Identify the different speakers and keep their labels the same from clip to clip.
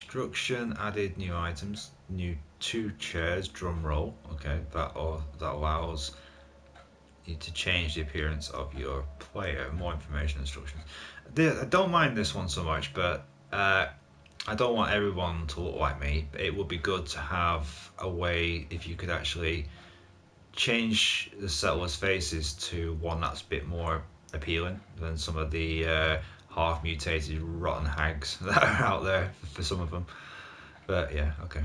Speaker 1: Construction added new items, new 2 chairs, drum roll. Okay, that allows you to change the appearance of your player. More information instructions. I don't mind this one so much, but I don't want everyone to look like me. It would be good to have a way if you could actually change the settlers' faces to one that's a bit more appealing than some of the half mutated rotten hags that are out there for some of them. But yeah, okay,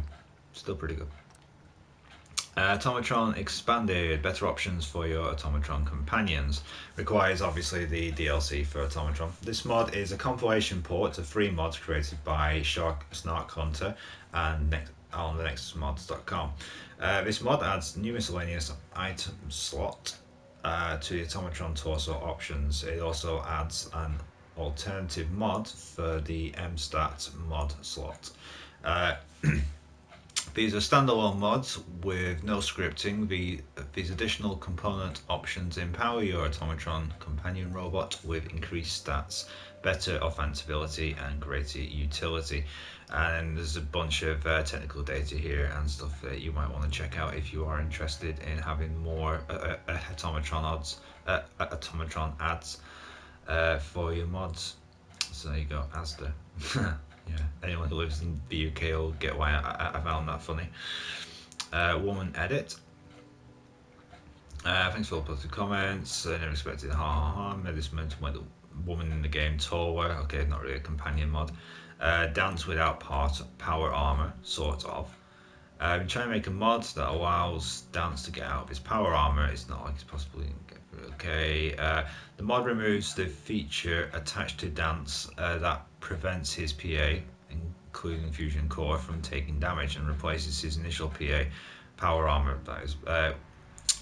Speaker 1: still pretty good. Automatron expanded, better options for your Automatron companions. Requires obviously the DLC for Automatron. This mod is a compilation port to 3 mods created by Snark Hunter and on the nexusmods.com. This mod adds new miscellaneous item slot to the Automatron torso options. It also adds an alternative mod for the MStat mod slot. These are standalone mods with no scripting. These additional component options empower your Automatron companion robot with increased stats, better offensibility and greater utility. And there's a bunch of technical data here and stuff that you might want to check out if you are interested in having more Automatron ads for your mods. So there you go, Asda. Yeah, anyone who lives in the UK will get why I found that funny. Woman edit. Thanks for all positive comments. Never expected made this moment when the woman in the game taller. Okay, not really a companion mod. Dance without power armor, sort of. I've been trying to make a mod that allows Dance to get out of his power armor. It's not like it's possibly okay. The mod removes the feature attached to Dance that prevents his PA, including Fusion Core, from taking damage and replaces his initial PA power armor, that is,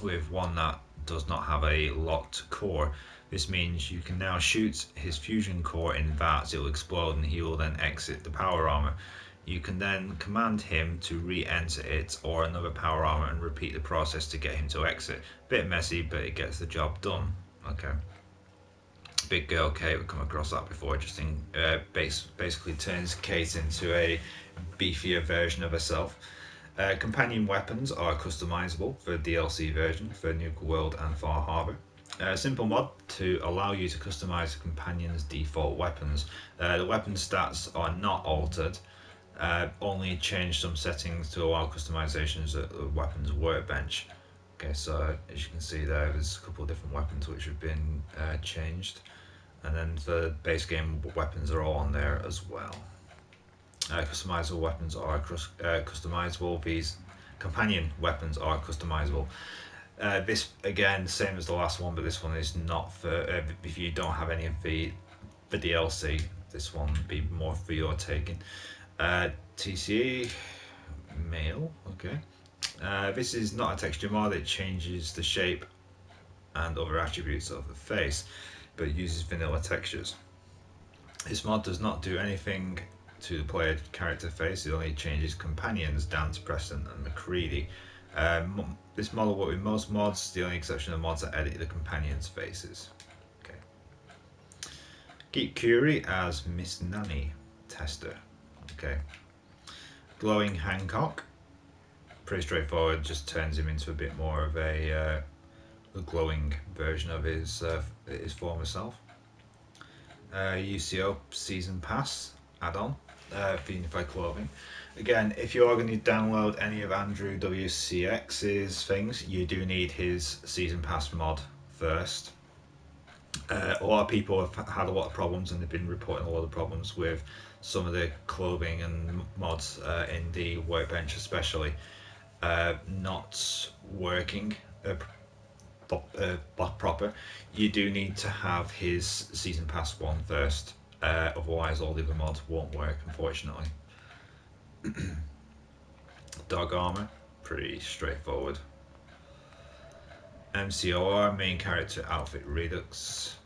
Speaker 1: with one that does not have a locked core. This means you can now shoot his Fusion Core in that, it will explode and he will then exit the power armor. You can then command him to re-enter it or another power armor and repeat the process to get him to exit. Bit messy, but it gets the job done. Okay. Big Girl Kate, we've come across that before. Just basically turns Kate into a beefier version of herself. Companion weapons are customizable for DLC version for Nuke World and Far Harbor. Simple mod to allow you to customize the companion's default weapons. The weapon stats are not altered. Only change some settings to allow customizations at the weapons workbench. Okay, so as you can see there's a couple of different weapons which have been changed, and then the base game weapons are all on there as well. Customizable weapons are customizable. These companion weapons are customizable. This again, same as the last one, but this one is not for if you don't have any of the DLC. This one would be more for your taking. TCE male, okay. This is not a texture mod, it changes the shape and other attributes of the face, but uses vanilla textures. This mod does not do anything to the player character face, it only changes companions, Dance, Preston and McCready. This mod will work with most mods, the only exception are mods that edit the companions' faces. Okay. Keep Curie as Miss Nanny tester. Okay. Glowing Hancock, pretty straightforward, just turns him into a bit more of a glowing version of his former self. UCO Season Pass add-on for unified clothing. Again, if you are going to download any of Andrew WCX's things, you do need his Season Pass mod first. A lot of people have had a lot of problems, and they've been reporting a lot of problems with some of the clothing and mods in the workbench especially not working proper. You do need to have his Season Pass one first, otherwise all the other mods won't work, unfortunately. Dag Armor, pretty straightforward. MCOR, main character outfit Redux.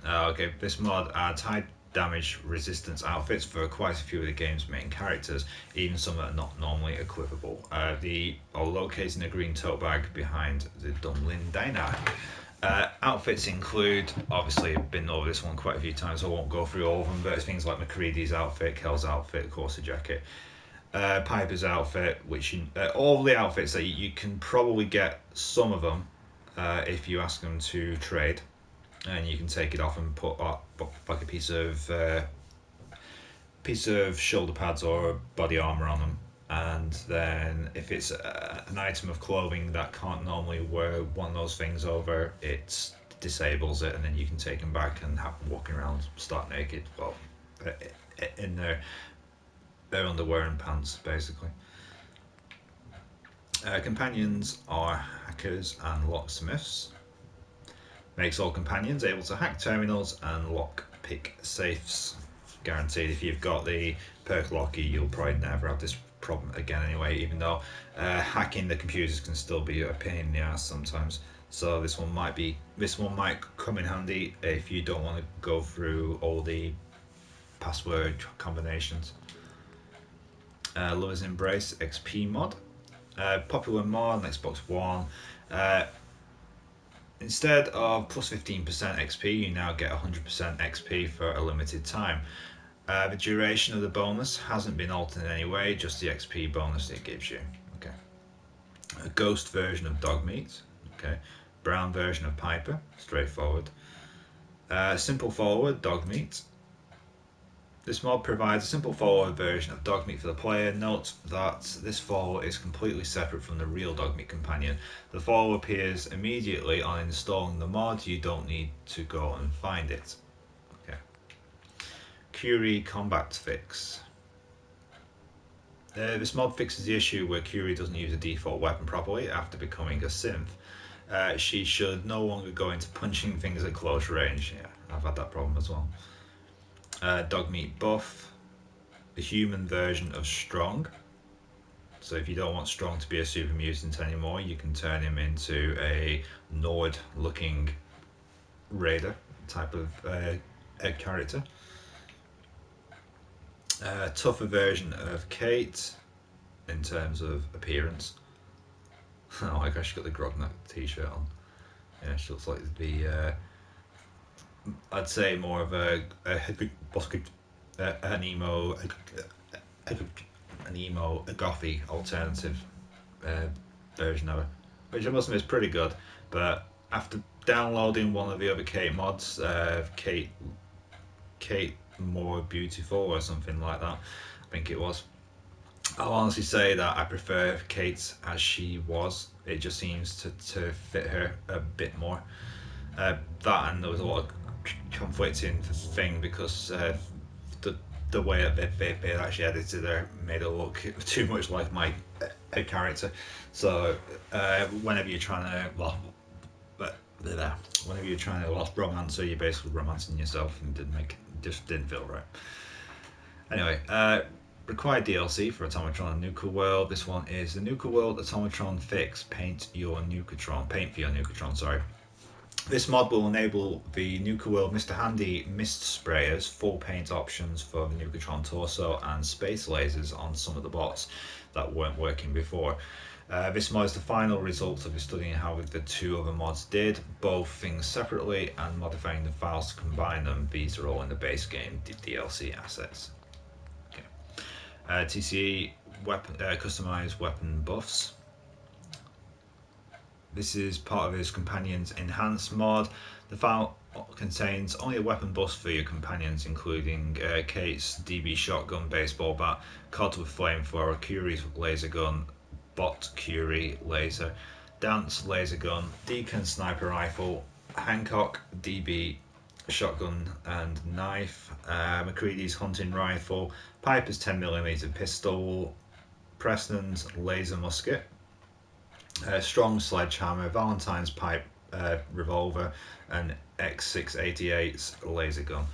Speaker 1: Okay, this mod adds high damage resistance outfits for quite a few of the game's main characters, even some that are not normally equipable. They are located in a green tote bag behind the Dumpling Diner. Outfits include, obviously I've been over this one quite a few times, so I won't go through all of them, but it's things like McCready's outfit, Kel's outfit, Corsair jacket, Piper's outfit, which all the outfits that you can probably get some of them if you ask them to trade, and you can take it off and put like a piece of shoulder pads or body armor on them. And then if it's an item of clothing that can't normally wear one of those things over, it disables it, and then you can take them back and have them walking around stark naked, well, in their underwear and pants, basically. Companions are hackers and locksmiths. Makes all companions able to hack terminals and lock pick safes. Guaranteed, if you've got the perk locky, you'll probably never have this problem again anyway, even though hacking the computers can still be a pain in the ass sometimes. So this one might come in handy if you don't want to go through all the password combinations. Lover's Embrace XP mod. Popular mod on Xbox One. Instead of plus 15% XP, you now get 100% XP for a limited time. The duration of the bonus hasn't been altered in any way, just the XP bonus it gives you. Okay. A ghost version of Dogmeat. Okay. Brown version of Piper, straightforward. Simple forward Dogmeat. This mod provides a simple forward version of Dogmeat for the player. Note that this forward is completely separate from the real Dogmeat companion. The forward appears immediately on installing the mod. You don't need to go and find it. Okay. Curie Combats Fix. This mod fixes the issue where Curie doesn't use a default weapon properly after becoming a synth. She should no longer go into punching things at close range. Yeah, I've had that problem as well. Dogmeat buff, the human version of Strong. So if you don't want Strong to be a super mutant anymore, you can turn him into a Nord looking raider type of character. Tougher version of Kate in terms of appearance. Oh my gosh, she's got the Grognut t-shirt on. Yeah, she looks like the I'd say more of an emo, a gothy alternative version of it, which I must admit is pretty good. But after downloading one of the other Kate mods, Kate More Beautiful or something like that, I think it was, I'll honestly say that I prefer Kate as she was. It just seems to fit her a bit more. That, and there was a lot of conflicting thing because the way that they actually edited her made her look too much like my character. So whenever you're trying to romance her, you're basically romancing yourself, and just didn't feel right. Anyway, required DLC for Automatron and Nuka World. This one is the Nuka World Automatron Fix. Paint for your Nukatron, sorry. This mod will enable the Nuka World Mr. Handy mist sprayers, full paint options for the Nukatron torso, and space lasers on some of the bots that weren't working before. This mod is the final result of studying how the two other mods did, both things separately, and modifying the files to combine them. These are all in the base game DLC assets. Okay. TCE customized weapon buffs. This is part of his Companions Enhanced mod. The file contains only a weapon buff for your companions, including Kate's DB shotgun, baseball bat, Cod with flamethrower, Curie's laser gun, Bot Curie laser, Dance laser gun, Deacon sniper rifle, Hancock DB shotgun and knife, McCready's hunting rifle, Piper's 10mm pistol, Preston's laser musket, Strong sledgehammer, Valentine's pipe revolver, and X688's laser gun.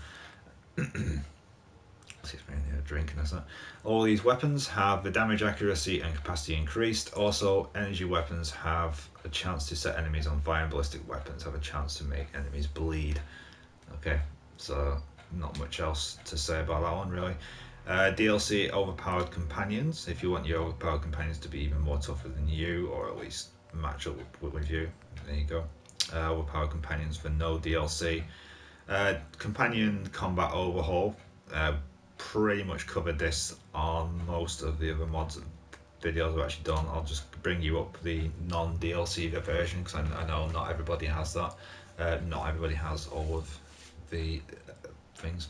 Speaker 1: Drinking or something. All these weapons have the damage accuracy and capacity increased. Also, energy weapons have a chance to set enemies on fire, and ballistic weapons have a chance to make enemies bleed. Okay, so not much else to say about that one really. DLC Overpowered Companions. If you want your Overpowered Companions to be even more tougher than you, or at least match up with you, there you go. Overpowered Companions for no DLC. Companion Combat Overhaul. Pretty much covered this on most of the other mods videos I've actually done. I'll just bring you up the non-DLC version because I know not everybody has that. Not everybody has all of the things.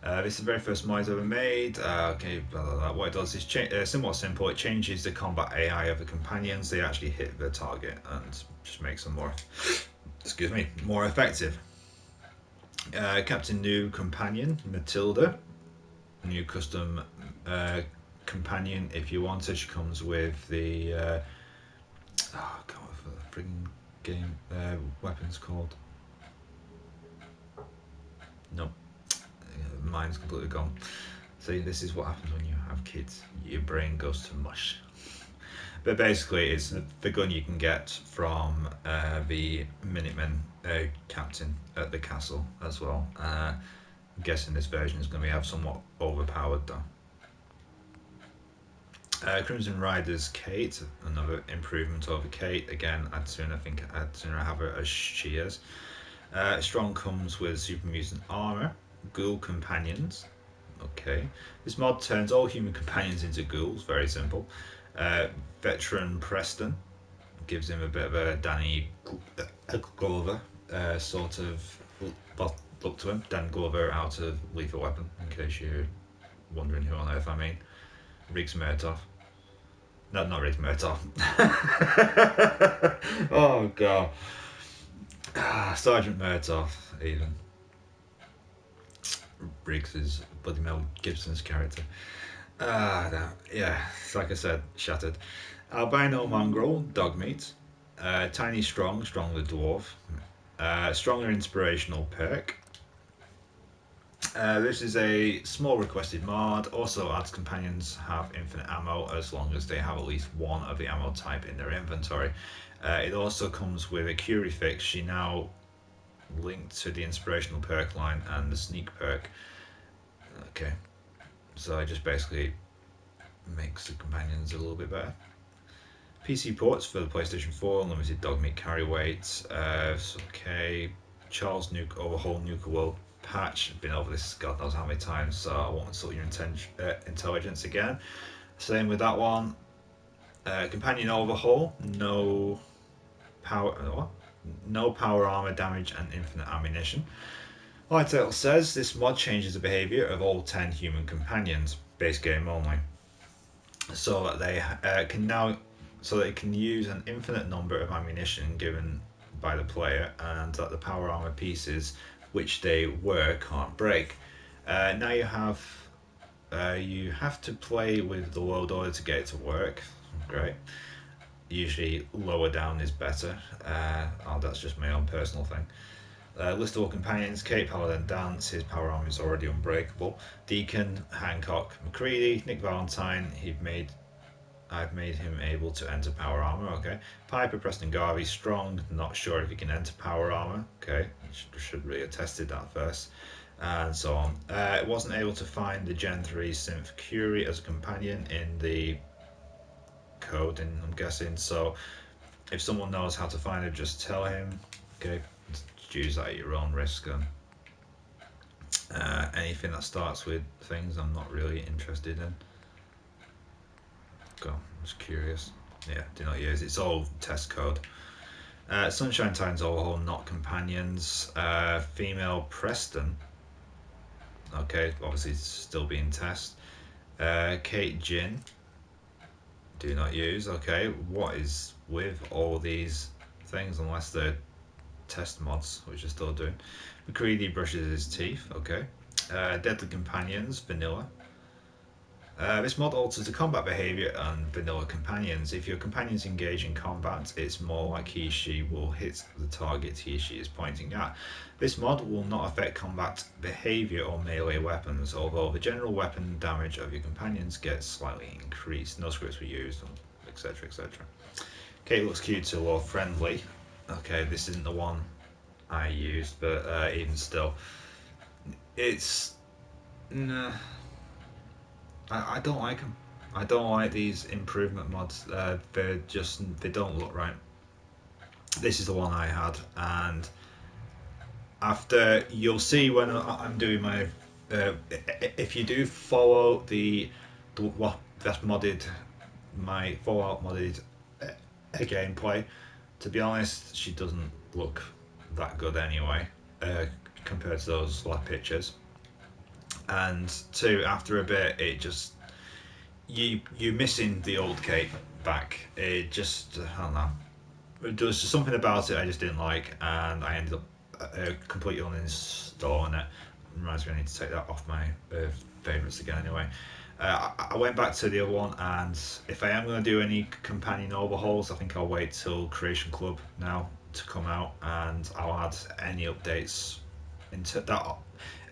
Speaker 1: This is the very first mod ever made. Okay, blah, blah, blah. What it does is somewhat simple. It changes the combat AI of the companions. They actually hit the target and just makes them more, excuse me, more effective. Captain new companion Matilda, new custom companion if you want it. She comes with the oh god, what the frigging game weapons called? Nope. Mine's completely gone. See, this is what happens when you have kids. Your brain goes to mush. But basically, it's the gun you can get from the Minutemen captain at the castle as well. I'm guessing this version is going to be somewhat overpowered though. Crimson Rider's Kate, another improvement over Kate. Again, I'd sooner have her as she is. Strong comes with super mutant armor. Ghoul companions. Okay, this mod turns all human companions into ghouls. Very simple. Veteran Preston gives him a bit of a Danny Glover sort of look to him. Dan Glover out of Lethal Weapon, in case you're wondering who on earth I mean. Riggs Murtaugh. No, not Riggs Murtaugh. Oh god. Sergeant Murtaugh, even. Riggs is Buddy Mel Gibson's character. Yeah, like I said, shattered. Albino Mongrel, Dogmeat. Tiny Strong the Dwarf. Stronger Inspirational Perk. This is a small requested mod. Also adds companions have infinite ammo as long as they have at least one of the ammo type in their inventory. It also comes with a Curie Fix. She now linked to the inspirational perk line and the sneak perk. Okay, so it just basically makes the companions a little bit better. PC ports for the PlayStation 4, unlimited Dogmeat carry weight. Okay, Charles Nuke Overhaul Nuke World patch. I've been over this God knows how many times, so I won't insult your intelligence again. Same with that one. Companion Overhaul, no power armor damage and infinite ammunition. Like the title says, this mod changes the behaviour of all 10 human companions, base game only, so that they can use an infinite number of ammunition given by the player, and that the power armor pieces which they were can't break. Now you have to play with the load order to get it to work. Great. Usually lower down is better. That's just my own personal thing. List of all companions: Kate, Paladin, Dance. His power armor is already unbreakable. Deacon, Hancock, McCready, Nick Valentine. I've made him able to enter power armor. Okay. Piper, Preston Garvey, Strong. Not sure if he can enter power armor. Okay. Should really have tested that first. And so on. It wasn't able to find the Gen 3 Synth Curie as a companion in the coding, I'm guessing. So if someone knows how to find it, just tell him. Okay. Use that at your own risk. Anything that starts with things I'm not really interested in. Go, I'm just curious. Yeah, do not use. It's all test code. Sunshine Times Overhaul, not companions. Female Preston. Okay, obviously it's still being tested. Kate Jin. Do not use. Okay, what is with all these things unless they're test mods, which are still doing. McCready brushes his teeth. Okay. Deadly Companions, vanilla. This mod alters the combat behavior and vanilla companions. If your companions engage in combat, it's more like he/she will hit the target he/she is pointing at. This mod will not affect combat behavior or melee weapons, although the general weapon damage of your companions gets slightly increased. No scripts were used, etc., etc. Kate looks cute to lore friendly. Okay, this isn't the one I used, but even still, it's nah. I don't like them. I don't like these improvement mods. They don't look right. This is the one I had, and after, you'll see when I'm doing my if you do follow the what that's modded, my Fallout modded gameplay, to be honest, she doesn't look that good anyway, compared to those lab pictures. And two, after a bit, it just, you're missing the old cape back. It just, I don't know. There was just something about it I just didn't like, and I ended up completely uninstalling it. Reminds me, I need to take that off my favourites again anyway. I went back to the other one, and if I am going to do any companion overhauls, I think I'll wait till Creation Club now to come out, and I'll add any updates into that.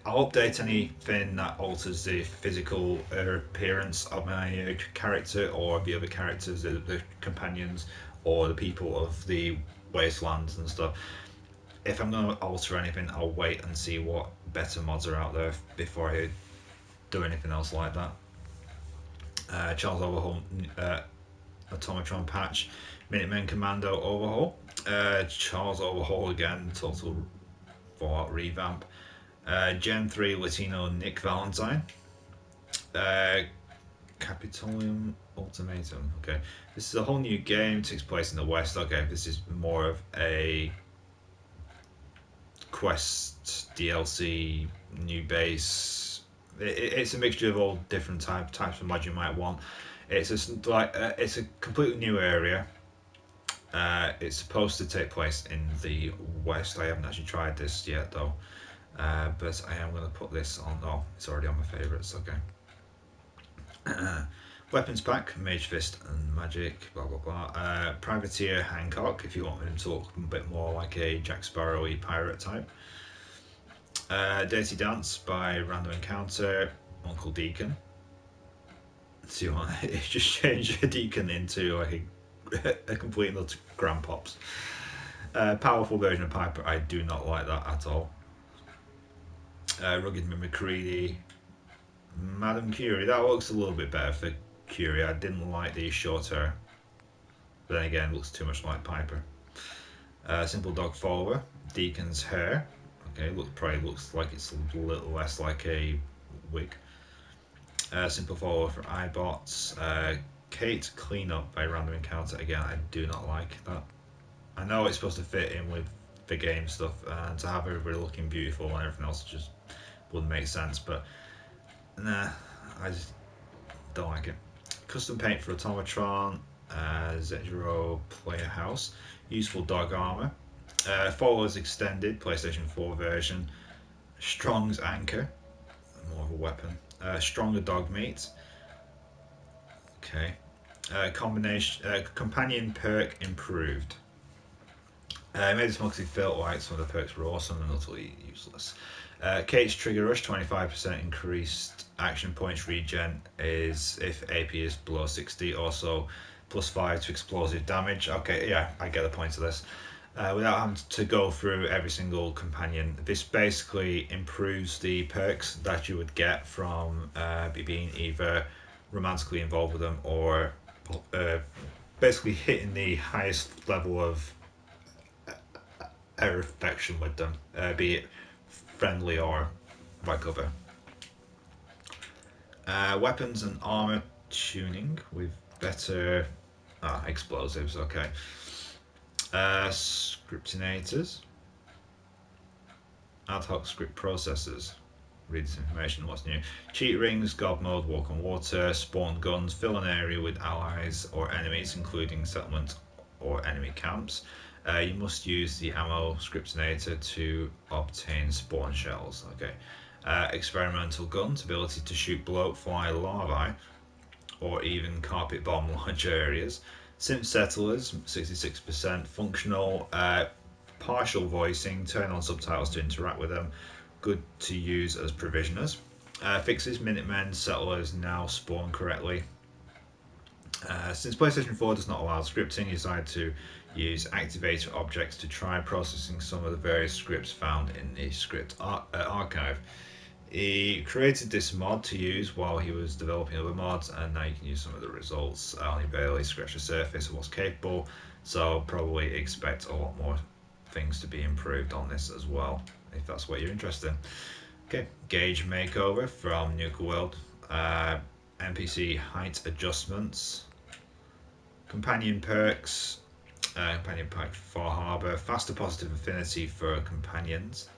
Speaker 1: I'll update anything that alters the physical appearance of my character or the other characters, the companions, or the people of the wastelands and stuff. If I'm going to alter anything, I'll wait and see what better mods are out there before I do anything else like that. Charles Overhaul, Automatron patch, Minutemen Commando overhaul, Charles Overhaul again, total Fallout revamp, Gen 3 Latino Nick Valentine, Capitolium Ultimatum. Okay, this is a whole new game, takes place in the West. Okay, this is more of a quest DLC, new base. It's a mixture of all different types of mods you might want. It's just like it's a completely new area. It's supposed to take place in the West. I haven't actually tried this yet though, but I am going to put this on. Oh, it's already on my favourites. Okay. Weapons pack, Mage Fist and Magic, blah blah blah. Privateer Hancock, if you want him to look a bit more like a Jack Sparrow-y pirate type. Dirty Dance by Random Encounter, Uncle Deacon. So you want to just change a Deacon into like a complete little grandpops. Powerful version of Piper, I do not like that at all. Rugged Mimicry, Madam Curie, that looks a little bit better for Curie. I didn't like the short hair, but then again, it looks too much like Piper. Simple Dog Follower, Deacon's hair. Okay, probably looks like it's a little less like a wig. Simple Follower for iBots. Kate Cleanup by Random Encounter. Again, I do not like that. I know it's supposed to fit in with the game stuff, and to have everybody looking beautiful and everything else just wouldn't make sense, but nah, I just don't like it. Custom paint for Automatron, Zero Player House, useful Dag Armor, Followers Extended, PlayStation 4 version, Strong's Anchor, more of a weapon, Stronger Dogmeat, okay, Companion Perk Improved. I made this one because it felt like some of the perks were awesome and utterly useless. Kate's Trigger Rush, 25% increased action points regen is if AP is below 60. Also, +5 to explosive damage. Okay, yeah, I get the point of this. Without having to go through every single companion, this basically improves the perks that you would get from being either romantically involved with them or basically hitting the highest level of affection with them, be it friendly or like other. Weapons and armor tuning with better explosives. Okay. Scriptinators, ad hoc script processors. Read this information. What's new? Cheat rings, God mode, walk on water, spawn guns, fill an area with allies or enemies, including settlement or enemy camps. You must use the ammo scriptinator to obtain spawn shells. Okay. Experimental guns, ability to shoot bloatfly larvae or even carpet bomb large areas. Sim settlers, 66% functional. Partial voicing, turn on subtitles to interact with them. Good to use as provisioners. Fixes, Minutemen settlers now spawn correctly. Since PlayStation 4 does not allow scripting, you decide to use activator objects to try processing some of the various scripts found in the script archive. He created this mod to use while he was developing other mods, and now you can use some of the results. I only barely scratched the surface of what's capable, so probably expect a lot more things to be improved on this as well, if that's what you're interested in. Okay, gauge makeover from Nuka World, NPC height adjustments, companion perks, companion pack for Harbour, faster positive affinity for companions.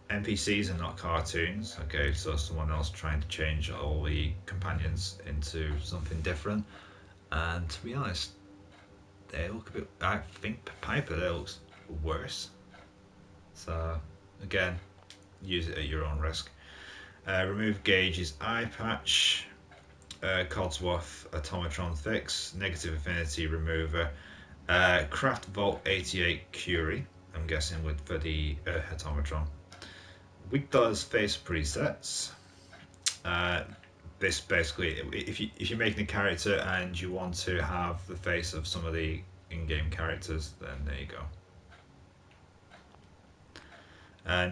Speaker 1: NPCs are not cartoons. Okay, so someone else trying to change all the companions into something different. And to be honest, they look a bit. I think Piper there looks worse. So again, use it at your own risk. Remove Gauge's eye patch. Codsworth Automatron Fix. Negative affinity remover. Craft Vault 88 Curie. I'm guessing for the Automatron. Victor's face presets. This basically, if you're making a character and you want to have the face of some of the in-game characters, then there you go.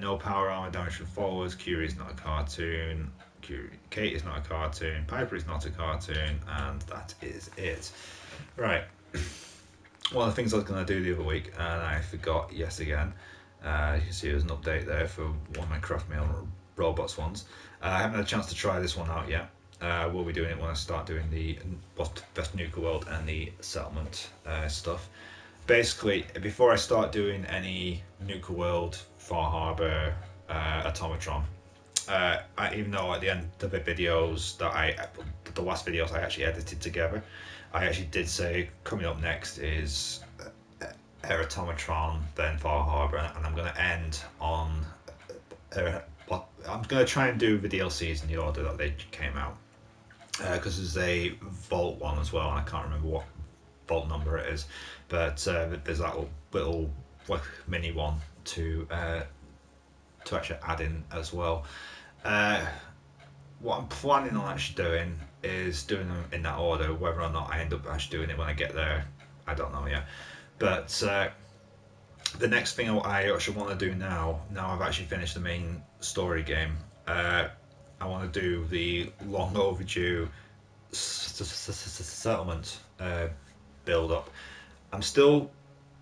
Speaker 1: No power armor damage from followers. Curie is not a cartoon. Kate is not a cartoon. Piper is not a cartoon, and that is it. Right. One of the things I was going to do the other week, and I forgot yet again. You can see there's an update there for one of my Craft Mail robots ones. I haven't had a chance to try this one out yet. I will be doing it when I start doing the Best Nuka World and the settlement stuff. Basically, before I start doing any Nuka World, Far Harbour, Automatron, even though at the end of the videos the last videos I actually edited together, I actually did say coming up next is Automatron, then Far Harbour, and I'm going to end on. I'm going to try and do the DLCs in the order that they came out, because there's a Vault one as well, and I can't remember what Vault number it is, but there's that little like mini one to actually add in as well. What I'm planning on actually doing is doing them in that order. Whether or not I end up actually doing it when I get there, I don't know yet. But the next thing I actually want to do now I've actually finished the main story game, I want to do the long overdue settlement build up. I'm still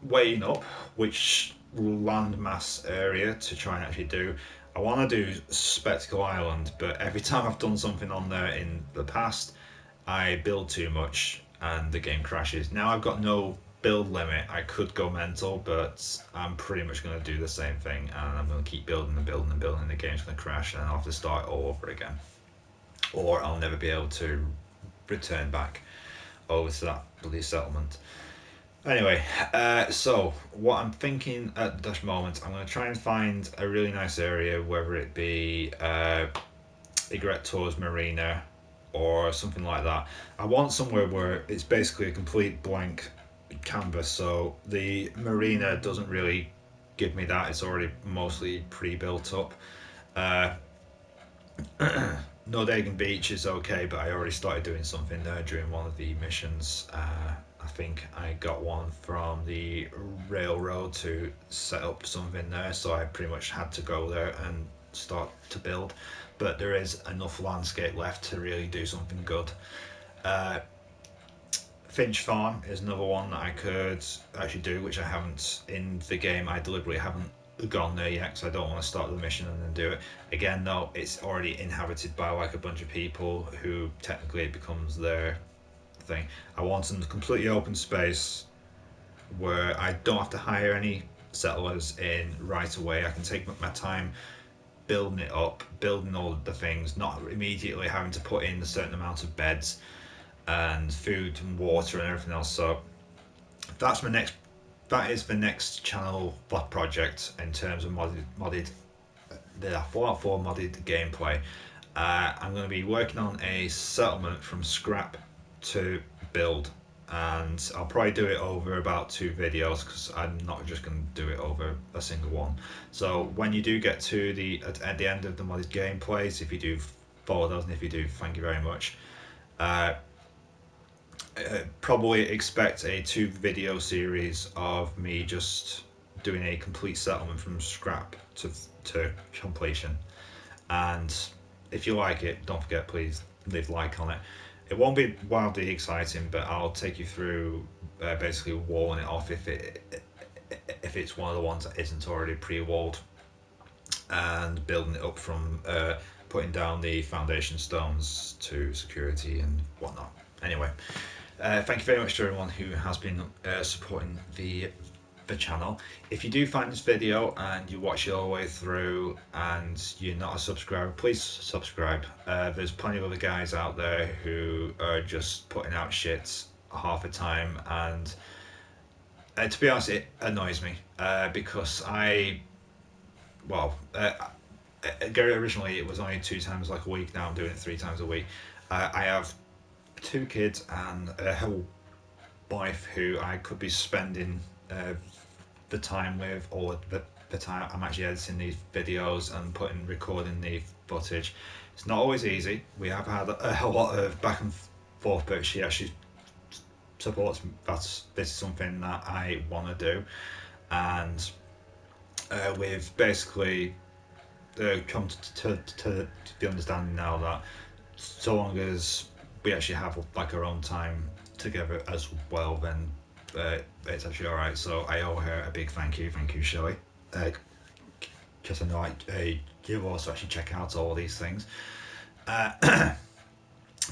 Speaker 1: weighing up which landmass area to try and actually do. I want to do Spectacle Island, but every time I've done something on there in the past, I build too much and the game crashes. Now I've got no build limit. I could go mental, but I'm pretty much going to do the same thing, and I'm going to keep building and building and building. The game's going to crash, and I'll have to start all over again, or I'll never be able to return back over to that bloody settlement. Anyway, so what I'm thinking at this moment, I'm going to try and find a really nice area, whether it be Egret Tours Marina or something like that. I want somewhere where it's basically a complete blank canvas, so the marina doesn't really give me that. It's already mostly pre-built up. Nordagen Beach is okay, but I already started doing something there during one of the missions. I think I got one from the railroad to set up something there, so I pretty much had to go there and start to build. But there is enough landscape left to really do something good. Finch Farm is another one that I could actually do, which I haven't in the game. I deliberately haven't gone there yet because I don't want to start the mission and then do it again. Though it's already inhabited by like a bunch of people who technically it becomes their thing. I want some completely open space where I don't have to hire any settlers in right away. I can take my time building it up, building all the things, not immediately having to put in a certain amount of beds and food and water and everything else. So that's that is the next channel project in terms of the Fallout 4 modded gameplay. I'm going to be working on a settlement from scrap to build, and I'll probably do it over about 2 videos because I'm not just going to do it over a single one. So when you do get to at the end of the modded gameplays, if you do follow those, and if you do, thank you very much. Probably expect a 2 video series of me just doing a complete settlement from scrap to completion, And if you like it, don't forget, please leave a like on it. It won't be wildly exciting, but I'll take you through basically walling it off if it's one of the ones that isn't already pre-walled, and building it up from putting down the foundation stones to security and whatnot. Anyway, thank you very much to everyone who has been supporting the channel. If you do find this video and you watch it all the way through and you're not a subscriber, please subscribe. There's plenty of other guys out there who are just putting out shit half the time, and to be honest, it annoys me because originally it was only 2 times like a week. Now I'm doing it 3 times a week. I have 2 kids and a whole wife who I could be spending the time with, or the time I'm actually editing these videos and recording the footage. It's not always easy. We have had a lot of back and forth, but she actually supports this is something that I want to do, and we've basically come to the understanding now that so long as we actually have like our own time together as well, then it's actually all right. So I owe her a big thank you, Shelley, because I know you also actually check out all these things.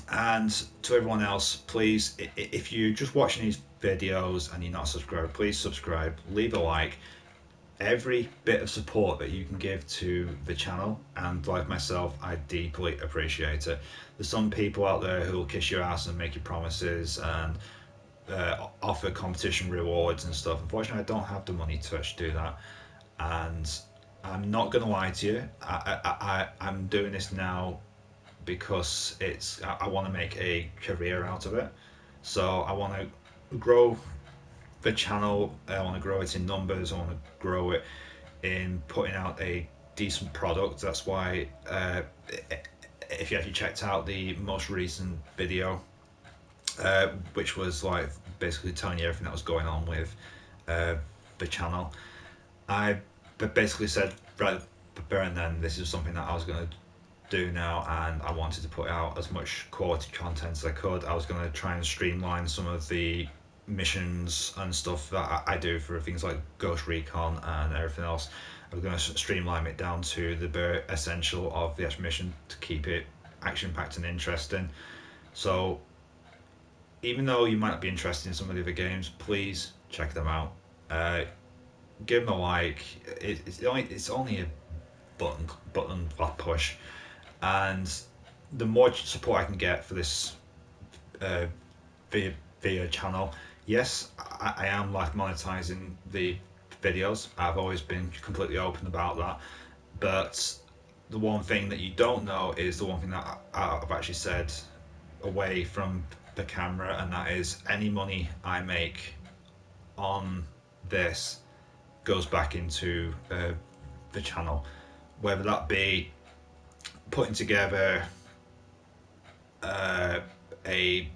Speaker 1: And to everyone else, please, if you're just watching these videos and you're not subscribed, please subscribe, leave a like. Every bit of support that you can give to the channel, and like myself, I deeply appreciate it. There's some people out there who will kiss your ass and make you promises and offer competition rewards and stuff. Unfortunately, I don't have the money to actually do that, and I'm not gonna lie to you. I'm doing this now because I want to make a career out of it. So I want to grow the channel. I want to grow it in numbers. I want to grow it in putting out a decent product. That's why if you actually checked out the most recent video, which was like basically telling you everything that was going on with the channel, I basically said right there and then, this is something that I was going to do now, and I wanted to put out as much quality content as I could. I was going to try and streamline some of the missions and stuff that I do for things like Ghost Recon and everything else. I was going to streamline it down to the bare essential of the actual mission to keep it action-packed and interesting. So even though you might not be interested in some of the other games, please check them out. Give them a like. It's only a button push, and the more support I can get for this video channel, yes, I am like monetizing the videos. I've always been completely open about that, but the one thing that you don't know is the one thing that I've actually said away from the camera, and that is any money I make on this goes back into the channel, whether that be putting together a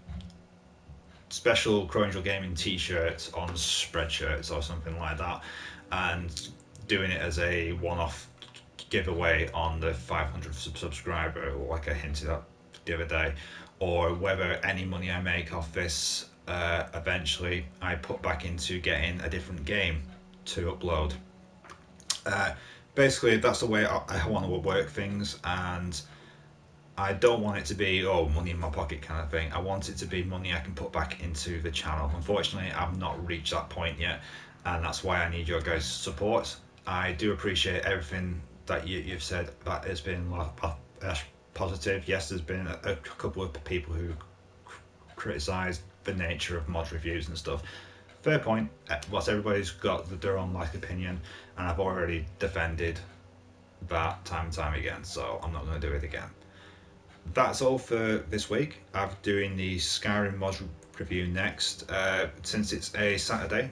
Speaker 1: special Crowangel Gaming t-shirt on Spreadshirts or something like that, and doing it as a one-off giveaway on the 500 subscriber, like I hinted at the other day, or whether any money I make off this eventually I put back into getting a different game to upload. Basically, that's the way I want to work things, and I don't want it to be money in my pocket kind of thing. I want it to be money I can put back into the channel. Unfortunately, I've not reached that point yet, and that's why I need your guys' support. I do appreciate everything that you've said that has been positive. Yes, there's been a couple of people who criticised the nature of mod reviews and stuff. Fair point. Everybody's got their own opinion, and I've already defended that time and time again, so I'm not going to do it again. That's all for this week. I'm doing the Skyrim mod review next. Since it's a Saturday,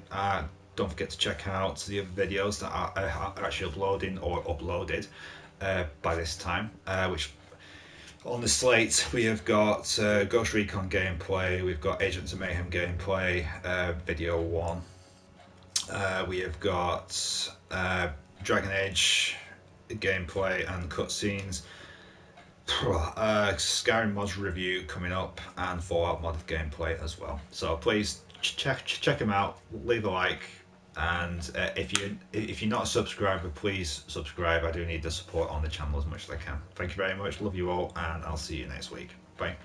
Speaker 1: don't forget to check out the other videos that are actually uploading or uploaded by this time, which on the slate we have got Ghost Recon gameplay, we've got Agents of Mayhem gameplay, video 1, we have got Dragon Age gameplay and cutscenes, Skyrim mods review coming up, and Fallout mod gameplay as well. So please check them out. Leave a like, and if you're not a subscriber, please subscribe. I do need the support on the channel as much as I can. Thank you very much. Love you all, and I'll see you next week. Bye.